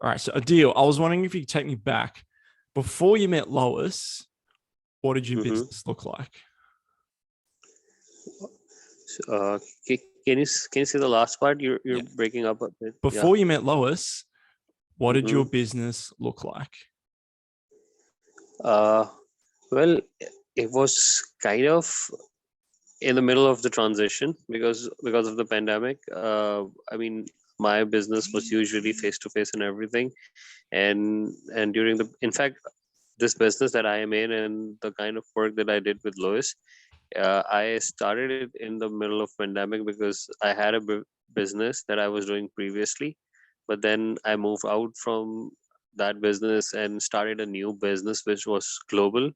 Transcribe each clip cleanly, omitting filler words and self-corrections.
All right. So Adil, I was wondering if you could take me back. Before you met Lois, what did your Mm-hmm. business look like? Uh, can you say the last part? You're Yeah. breaking up a bit. Yeah. Before you met Lois, what did your Mm-hmm. business look like? Uh, well, it was kind of in the middle of the transition because of the pandemic. I mean, my business was usually face to face and everything, and during the in fact this business that I am in and the kind of work that I did with Lois, I started it in the middle of pandemic because I had a business that I was doing previously, but then I moved out from that business and started a new business which was global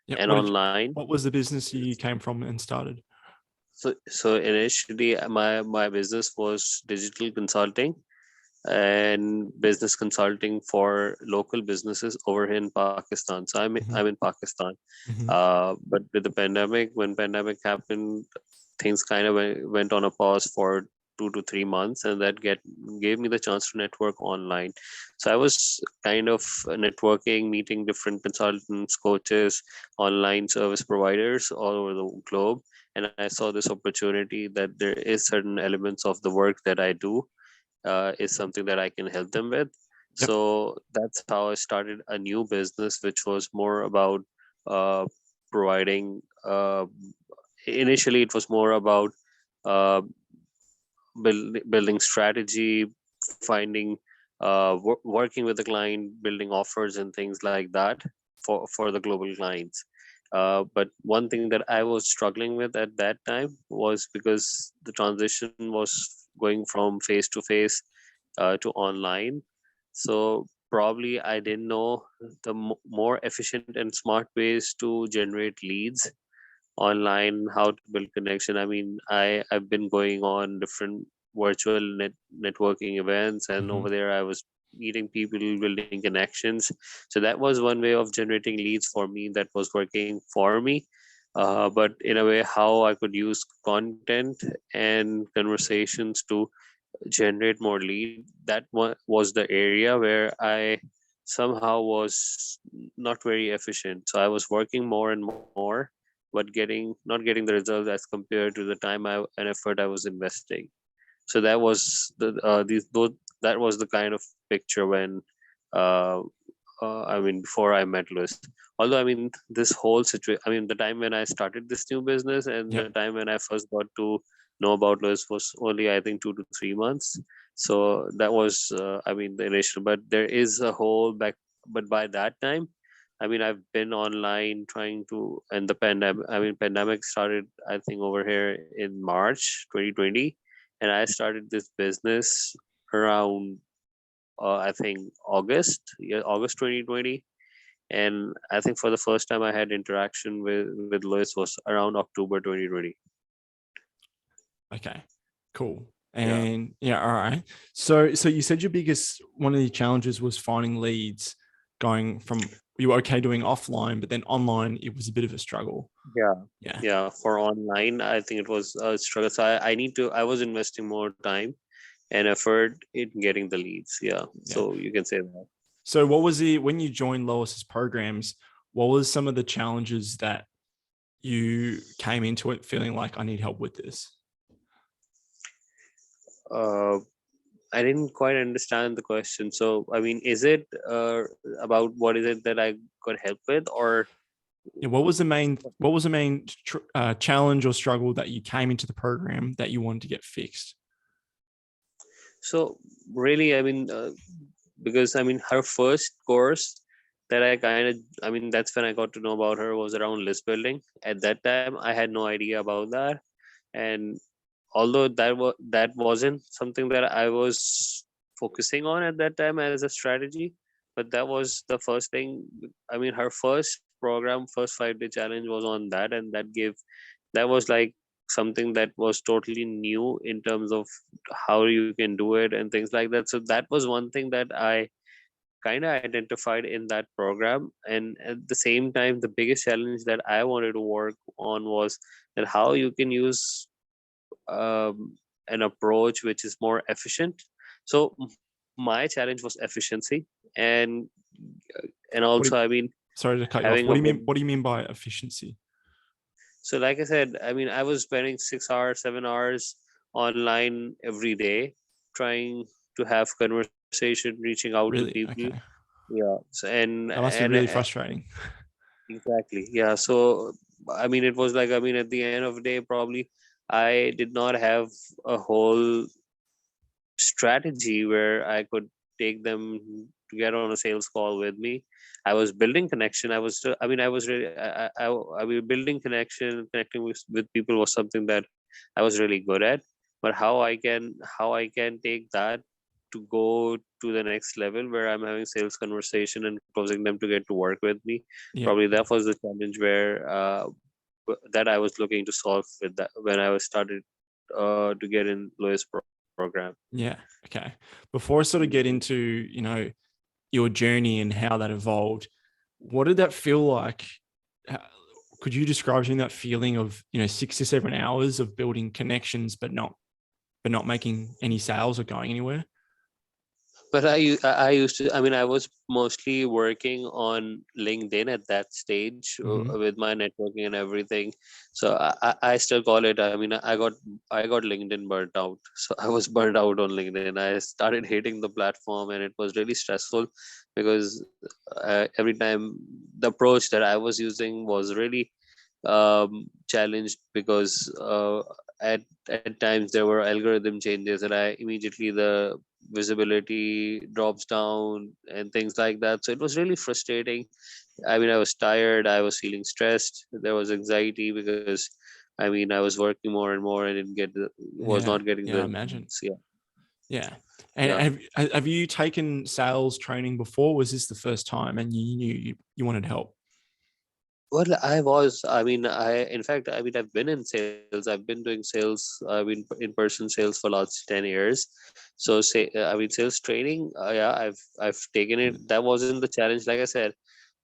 Yeah. and online. What was the business you came from and started? So initially my business was digital consulting and business consulting for local businesses over here in Pakistan. So I'm Mm-hmm. in Pakistan. Mm-hmm. But with the pandemic, when pandemic happened, things kind of went on a pause for 2 to 3 months, and that get gave me the chance to network online. So I was kind of networking, meeting different consultants, coaches, online service providers all over the globe, and I saw this opportunity that there is certain elements of the work that I do is something that I can help them with. Yep. So that's how I started a new business, which was more about uh, providing. Initially, it was more about uh, building strategy, finding, working with the client, building offers and things like that for the global clients. But one thing that I was struggling with at that time was because the transition was going from face to face to online. So probably I didn't know the more efficient and smart ways to generate leads online, how to build connection. I mean, I've been going on different virtual networking events, and Mm-hmm. over there I was meeting people, building connections. So that was one way of generating leads for me that was working for me. But in a way, how I could use content and conversations to generate more lead, that was the area where I somehow was not very efficient. So I was working more and more, but not getting the results as compared to the time and effort I was investing. So that was that was the kind of picture when uh, I mean, before I met Lewis. Although, I mean, this whole situation, I mean, the time when I started this new business and the Yep. time when I first got to know about Lewis was only, I think, 2 to 3 months. So that was, I mean, the initial, but there is a whole back, but by that time, I mean, I've been online trying to, and the pandemic, I mean, pandemic started, I think, over here in March 2020. And I started this business around I think August 2020, and I think for the first time I had interaction with Lois was around October 2020. Okay. Cool. Yeah, And yeah, all right. So you said your biggest one of the challenges was finding leads going from you were okay doing offline, but then online it was a bit of a struggle. yeah, Yeah. yeah. For online, I think it was a struggle. So I need to. I was investing more time and effort in getting the leads. Yeah, Yeah. so you can say that. So what was the when you joined Lois's programs, what was some of the challenges that you came into it feeling like I need help with this? Uh, I didn't quite understand the question. So I mean, is it about what is it that I could help with, or Yeah, what was the main challenge or struggle that you came into the program that you wanted to get fixed? so really? I mean, because I mean her first course that I kind of I mean that's when I got to know about her was around list building. At that time I had no idea about that, and although that wasn't something that I was focusing on at that time as a strategy, but that was the first thing. I mean her first program, first 5-day challenge was on that, and that was like something that was totally new in terms of how you can do it and things like that. So that was one thing that I kind of identified in that program. And at the same time, the biggest challenge that I wanted to work on was that how you can use an approach which is more efficient. So my challenge was efficiency, and What do also, you, I mean, sorry to cut you off. having What a do you mean? good. What do you mean by efficiency? So, like I said, I mean, I was spending 6 hours, 7 hours online every day, trying to have conversation, reaching out to Really? people. Okay. Yeah. So, That must be really frustrating. exactly. Yeah. So, I mean, it was like, I mean, at the end of the day, probably I did not have a whole strategy where I could take them to get on a sales call with me. I was building connection. I was, I mean, I was really, I mean, building connection, connecting with people was something that I was really good at. But how I can take that to go to the next level where I'm having sales conversation and closing them to get to work with me. Yeah. Probably that was the challenge where that I was looking to solve with that when I was started to get in Lois program. Yeah. Okay. Before I sort of get into, your journey and how that evolved, what did that feel like? Could you describe to me that feeling of, 6 to 7 hours of building connections, but not making any sales or going anywhere? But I used to, I mean, I was mostly working on LinkedIn at that stage Hmm. with my networking and everything. So I still call it, I mean, I got LinkedIn burnt out. So I was burnt out on LinkedIn. I started hating the platform, and it was really stressful because every time the approach that I was using was really challenged because at times there were algorithm changes, and I immediately the visibility drops down and things like that. So it was really frustrating. I mean, I was tired, I was feeling stressed, there was anxiety because I mean I was working more and more and didn't get was Yeah. not getting Yeah. I the imagine. yeah. Yeah. Yeah. And have you taken sales training before? Was this the first time and you knew you wanted help? Well, I mean, in fact, I mean, I've been in sales. I've been doing sales. I've been in person sales for last 10 years. So, I mean, sales training. Yeah, I've taken it. That wasn't the challenge. Like I said,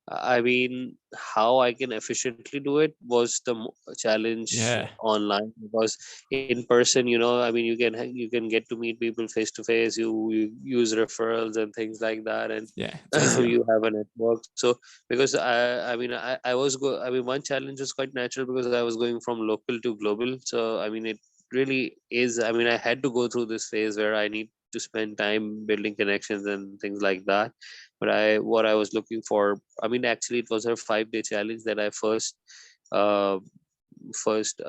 I mean, how I can efficiently do it was the challenge Yeah. online, because in person, I mean, you can get to meet people face to face. You use referrals and things like that, and Yeah. It's easier. you have a network. So because I mean, I mean, one challenge was quite natural because I was going from local to global. So I mean, it really is. I mean, I had to go through this phase where I need to spend time building connections and things like that. But what I was looking for, I mean, actually it was her 5 day challenge that I uh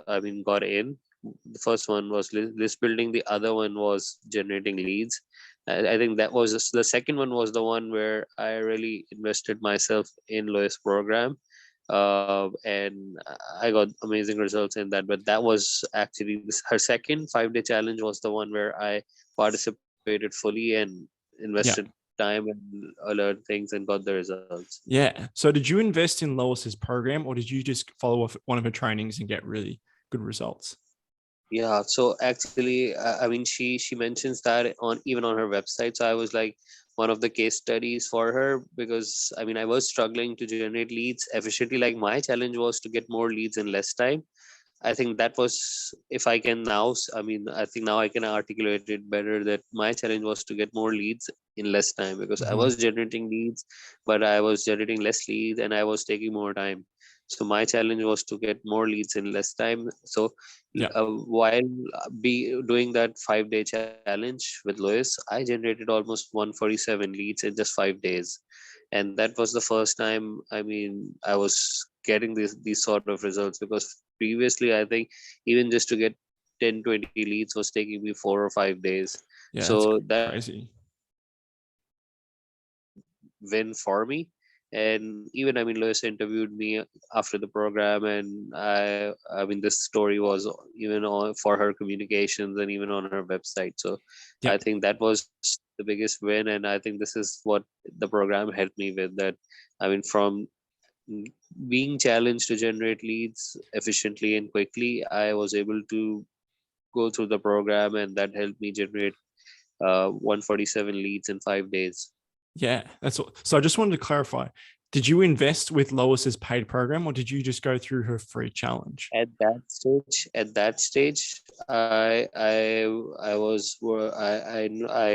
I mean got in. The first one was list building, the other one was generating leads. I think that was the second one was the one where I really invested myself in Lois program, and I got amazing results in that. But that was actually her second 5 day challenge was the one where I participated fully and Yeah. invested time and learned things and got the results. Yeah. So did you invest in Lois's program or did you just follow up one of her trainings and get really good results? Yeah, so actually, I mean, she mentions that on even on her website. So I was like one of the case studies for her because I mean I was struggling to generate leads efficiently. Like my challenge was to get more leads in less time. I think that was, if I can now, I mean, I think now I can articulate it better that my challenge was to get more leads in less time because I Hmm. was generating leads, but I was generating less leads and I was taking more time. So my challenge was to get more leads in less time. So Yeah. while be doing that 5 day challenge with Lois, I generated almost 147 leads in just 5 days, and that was the first time. I mean, I was getting these sort of results because previously I think even just to get 10-20 leads was taking me 4 or 5 days. Yeah. That's So that crazy. win for me. And even I mean Lois interviewed me after the program, and I mean this story was even on for her communications and even on her website. So Yeah. I think that was the biggest win, and I think this is what the program helped me with. That I mean, from being challenged to generate leads efficiently and quickly, I was able to go through the program, and that helped me generate 147 leads in 5 days. Yeah. That's all. So I just wanted to clarify. Did you invest with Lois's paid program, or did you just go through her free challenge? At that stage, I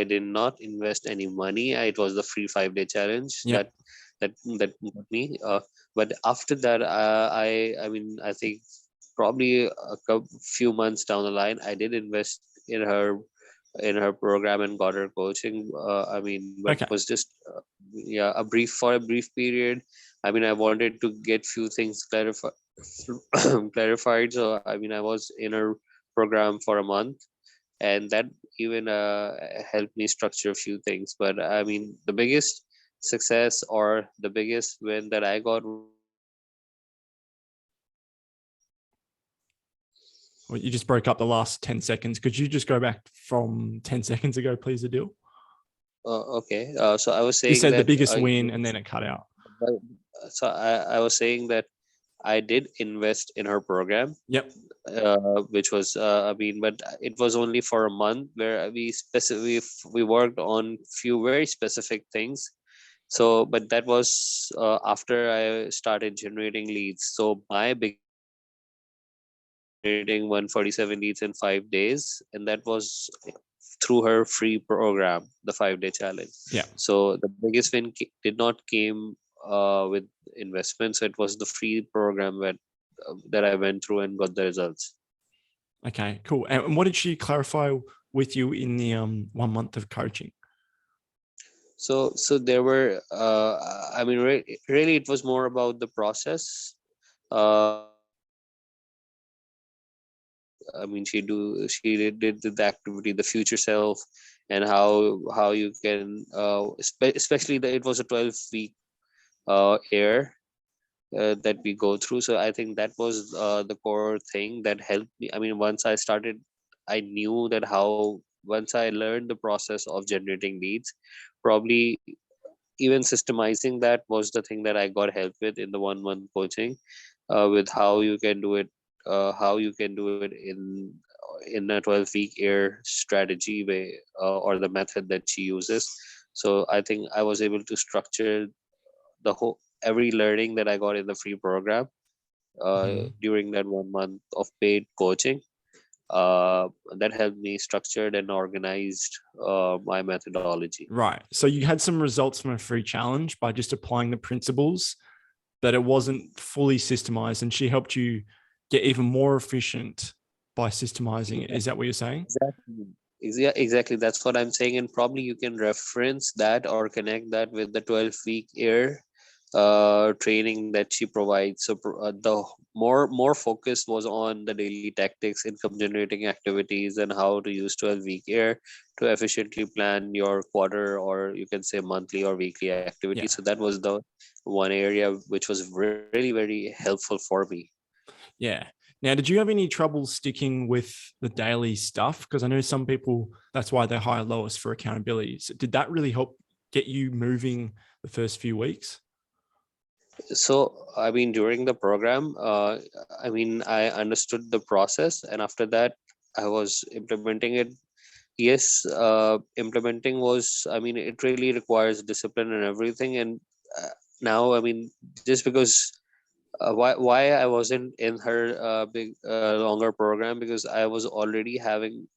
did not invest any money. It was the free 5 day challenge Yep. that got me. But after that, I think probably few months down the line, I did invest in her program and got her coaching. But Okay. it was just yeah, a brief period. I wanted to get few things clarified. So I was in her program for a month, and that even helped me structure a few things. But the biggest success or the biggest win that I got. Well, you just broke up the last 10 seconds. Could you just go back from 10 seconds ago, please, Adil? Okay. So I was You saying said the that. biggest win and then it cut out. So I was saying that I did invest in her program, Yep. which was but it was only for a month where we worked on few very specific things. So, but that was after I started generating leads. So my big generating 147 leads in 5 days, and that was through her free program, the 5 day challenge. Yeah. So the biggest win did not came with investments. It was the free program that I went through and got the results. Okay, cool. And what did she clarify with you in the 1 month of coaching? So there were really it was more about the process. uh she did the activity, the future self, and how you can especially that it was a 12-week air that we go through. So I think that was the core thing that helped me. Once I started, I knew that how once I learned the process of generating leads, probably even systemizing that was the thing that I got help with in the 1 month coaching, with how you can do it in a 12-week air strategy way, or the method that she uses. So I think I was able to structure the whole every learning that I got in the free program Mhm. during that 1 month of paid coaching. Uh, that helped me structured and organized my methodology. Right. So you had some results from a free challenge by just applying the principles, but it wasn't fully systemized. And she helped you get even more efficient by systemizing it. Is that what you're saying? Exactly. Yeah, exactly. That's what I'm saying. And probably you can reference that or connect that with the 12-week air training that she provides. So the more focus was on the daily tactics, income generating activities, and how to use 12-week air to efficiently plan your quarter, or you can say monthly or weekly Yeah. activities. So that was the one area which was really very helpful for me. Yeah. Now, did you have any trouble sticking with the daily stuff? Because I know some people, that's why they hire Lois for accountability. So did that really help get you moving the first few weeks? So during the program, I understood the process, and after that I was implementing it. Yes, implementing was, it really requires discipline and everything. And now, just because why I wasn't in her big longer program, because I was already having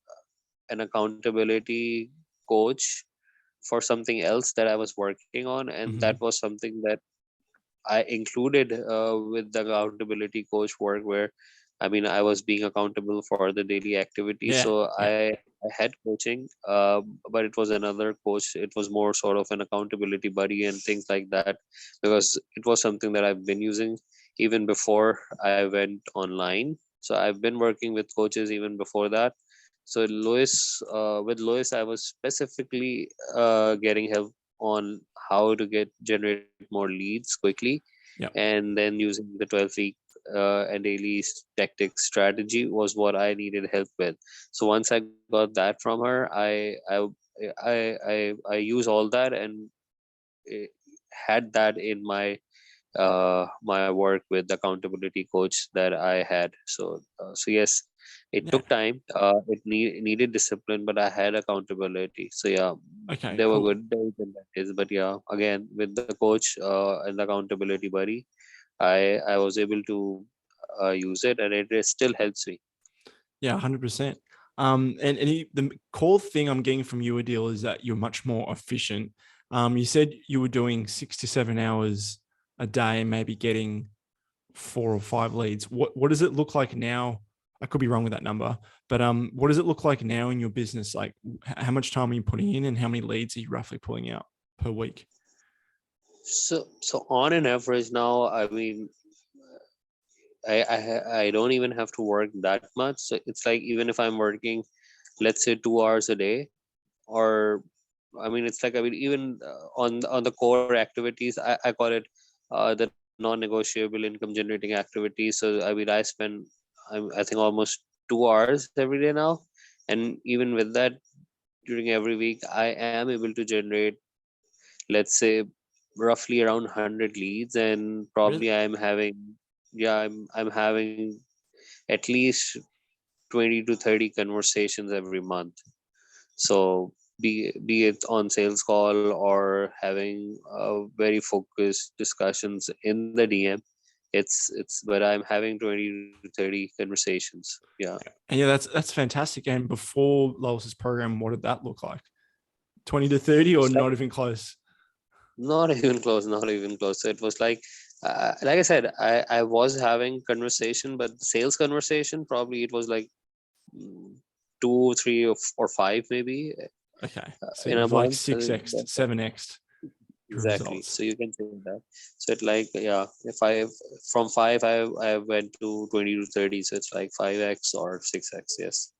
an accountability coach for something else that I was working on, and that Mm-hmm. was something that I included with the accountability coach work, where I was being accountable for the daily activities. Yeah. So Yeah. I had coaching, but it was another coach. It was more sort of an accountability buddy and things like that, because it was something that I've been using even before I went online. So I've been working with coaches even before that. So with Lois, I was specifically getting help on how to generate more leads quickly, Yeah. and then using the 12-week and daily tactics strategy was what I needed help with. So once I got that from her, I use all that, and eh, had that in my work with the accountability coach that I had. So yes, It Yeah. took time. Needed discipline, but I had accountability. So yeah, Okay, there were cool. good days and bad days. But yeah, again with the coach and the accountability buddy, I was able to use it, and it still helps me. Yeah, 100%. And the core thing I'm getting from you, Adil, is that you're much more efficient. You said you were doing 6 to 7 hours a day, maybe getting 4 or 5 leads. What does it look like now? I could be wrong with that number, but what does it look like now in your business? Like, how much time are you putting in, and how many leads are you roughly pulling out per week? So on an average now, I mean, I don't even have to work that much. So it's like even if I'm working, let's say 2 hours a day, or I mean, it's like I mean even on the core activities, I call it the non-negotiable income generating activities. So I mean, I think almost 2 hours every day now, and even with that, during every week, I am able to generate, let's say, roughly around 100 leads, and Really? probably I'm having at least 20 to 30 conversations every month. So be it on sales call or having very focused discussions in the DM, it's but I'm having 20 to 30 conversations. Yeah. And yeah, that's fantastic. And before Lois's program, what did that look like? 20 to 30, or not even close? Not even close, not even close. So it was like I said, I was having conversation, but the sales conversation, probably it was like mm, two, three, or five maybe Okay. So in a you've like month. 6x, 7x your Exactly. results. So you can say that. So it like, yeah, if I from five, I went to 20 to 30. So it's like 5x or 6x. Yes.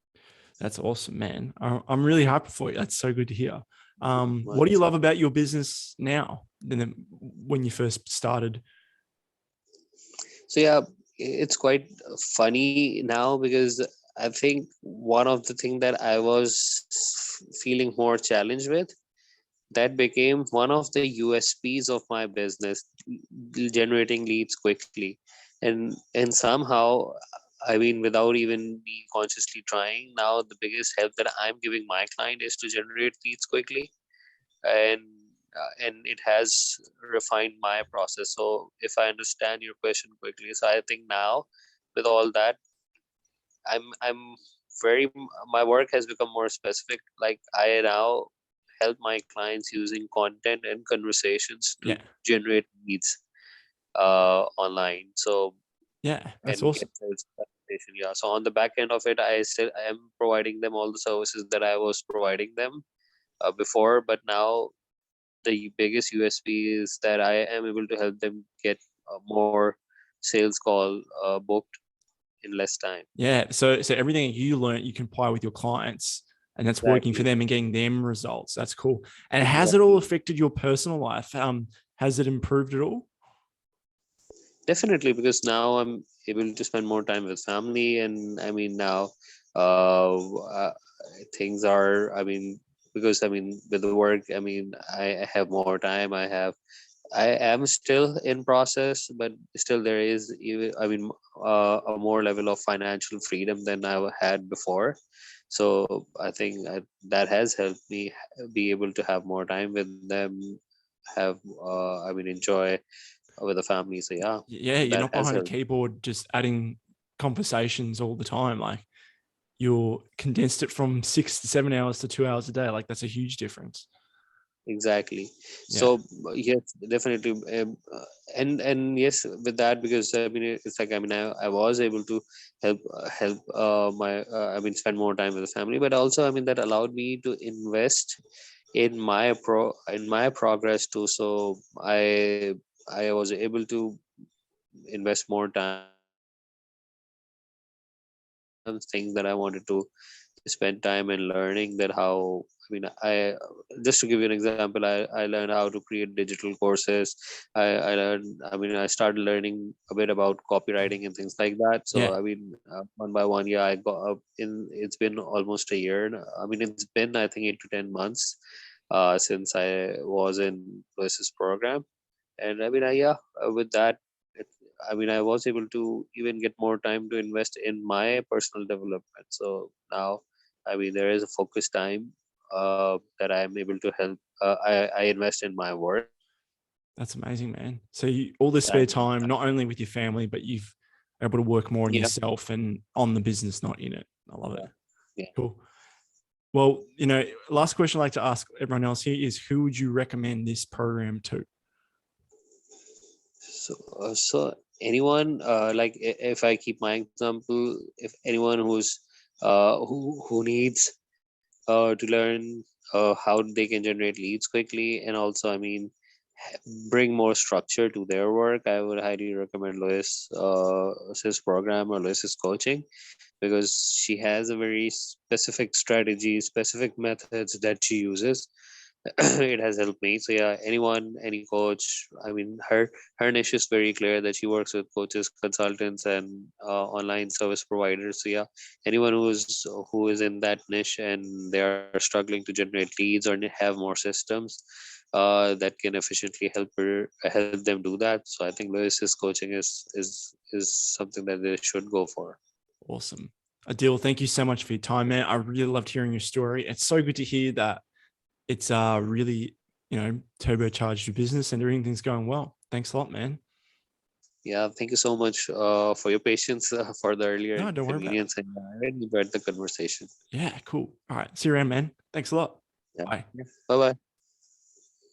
That's awesome, man. I'm really happy for you. That's so good to hear. What do you Nice. love about your business now than when you first started? So yeah, it's quite funny now because I think one of the thing that I was feeling more challenged with, that became one of the USPs of my business, generating leads quickly. And somehow, I mean, without even me consciously trying, now the biggest help that I'm giving my client is to generate leads quickly, and and it has refined my process. So if I understand your question quickly, so I think now with all that, I'm very my work has become more specific. Like I now help my clients using content and conversations to Yeah. generate leads online. So Yeah. That's and get awesome. sales conversation. Yeah. So on the back end of it, I am providing them all the services that I was providing them before, but now the biggest USP is that I am able to help them get more sales call booked in less time. Yeah. So everything you learn, you can apply with your clients, and that's working for Exactly. them and getting them results. That's cool. And has it all Exactly. affected your personal life? Has it improved at all? Definitely, because now I'm able to spend more time with family, and I mean now uh, uh, things are. I mean, because I mean with the work, I mean I have more time. I am still in process, but still there is even I mean a more level of financial freedom than I had before. So I think that has helped me be able to have more time with them, have I mean enjoy with the family. So yeah, Yeah, you're that not has behind a helped. keyboard just adding conversations all the time. Like, you're condensed it from 6 to 7 hours to 2 hours a day. Like, that's a huge difference. Exactly. Yeah. So yes, definitely, and yes, with that, because I mean it's like I mean I was able to help my I mean spend more time with the family, but also I mean that allowed me to invest in my progress too. So I was able to invest more time on things that I wanted to spend time in learning, that how I mean I just to give you an example, I learned how to create digital courses. I learned I mean I started learning a bit about copywriting and things like that. So Yeah. I mean one by one, yeah, I got up in it's been almost a year now. I mean it's been I think 8 to 10 months since I was in Lewis's program. And I mean yeah, with that, I was able to even get more time to invest in my personal development. So now, there is a focused time that I am able to help. I invest in my work. That's amazing, man. So all this spare And time, not only with your family, but you've able to work more on yeah, yourself and on the business, not in it. I love it. yeah, yeah. Cool. Well, last question I'd like to ask everyone else here is who would you recommend this program to? So anyone, like if I keep my example, if anyone who needs to learn how they can generate leads quickly, and also, bring more structure to their work, I would highly recommend Lois's program or Lois's coaching, because she has a very specific strategy, specific methods that she uses. It has helped me. So yeah, anyone, any coach. Her niche is very clear, that she works with coaches, consultants, and online service providers. So yeah, anyone who is in that niche and they are struggling to generate leads or have more systems that can efficiently help them do that. So I think Lewis's coaching is something that they should go for. Awesome. Adil, thank you so much for your time, man. I really loved hearing your story. It's so good to hear that it's really, turbocharged your business and everything's going well. Thanks a lot, man. Yeah, thank you so much for your patience for the earlier No, don't worry about it. inconvenience, and I really enjoyed the conversation. Yeah, cool. All right. See you around, man. Thanks a lot. Yeah. Bye. Bye bye.